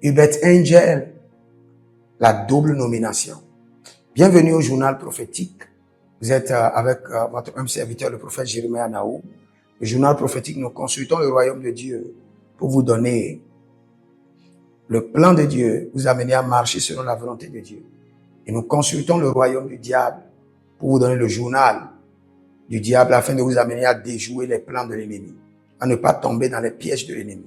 Hubert Angel, la double nomination. Bienvenue au journal prophétique. Vous êtes avec votre humble serviteur, le prophète Jérémie Anaou. Le journal prophétique, nous consultons le royaume de Dieu pour vous donner le plan de Dieu, vous amener à marcher selon la volonté de Dieu. Et nous consultons le royaume du diable pour vous donner le journal du diable afin de vous amener à déjouer les plans de l'ennemi, à ne pas tomber dans les pièges de l'ennemi.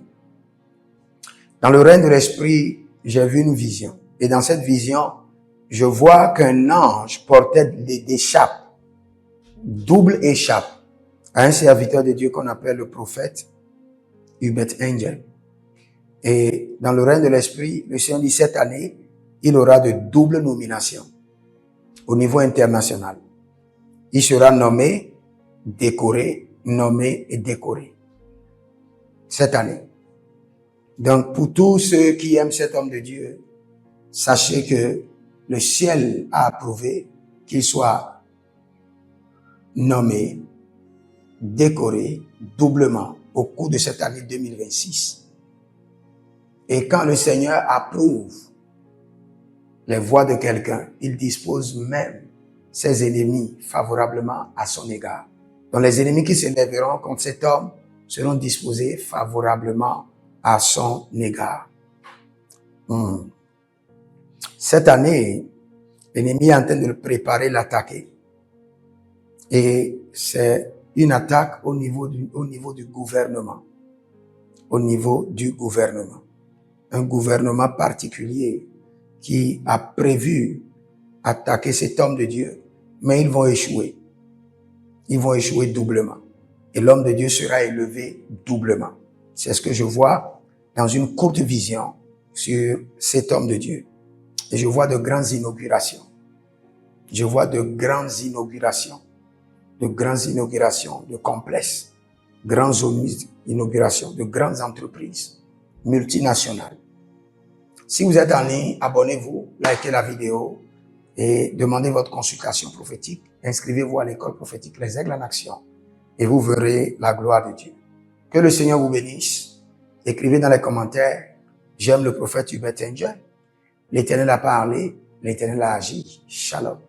Dans le règne de l'esprit, j'ai vu une vision. Et dans cette vision, je vois qu'un ange portait des échappes, double échappe, à un serviteur de Dieu qu'on appelle le prophète Hubert Angel. Et dans le règne de l'esprit, le Seigneur dit cette année, il aura de double nominations au niveau international. Il sera nommé, décoré, nommé et décoré cette année. Donc, pour tous ceux qui aiment cet homme de Dieu, sachez que le ciel a approuvé qu'il soit nommé, décoré doublement au cours de cette année 2026. Et quand le Seigneur approuve les voies de quelqu'un, il dispose même ses ennemis favorablement à son égard. Donc les ennemis qui s'élèveront contre cet homme seront disposés favorablement à son égard. Cette année, l'ennemi est en train de le préparer, l'attaquer. Et c'est une attaque au niveau du gouvernement. Au niveau du gouvernement. Un gouvernement particulier qui a prévu attaquer cet homme de Dieu, mais ils vont échouer. Ils vont échouer doublement. Et l'homme de Dieu sera élevé doublement. C'est ce que je vois dans une courte vision sur cet homme de Dieu. Et je vois de grandes inaugurations. Je vois de grandes inaugurations. De grandes inaugurations de complexes. Grandes inaugurations de grandes entreprises multinationales. Si vous êtes en ligne, abonnez-vous, likez la vidéo et demandez votre consultation prophétique. Inscrivez-vous à l'école prophétique Les Aigles en Action et vous verrez la gloire de Dieu. Que le Seigneur vous bénisse. Écrivez dans les commentaires, j'aime le prophète Hubert Angel. L'Éternel a parlé, l'Éternel a agi. Shalom.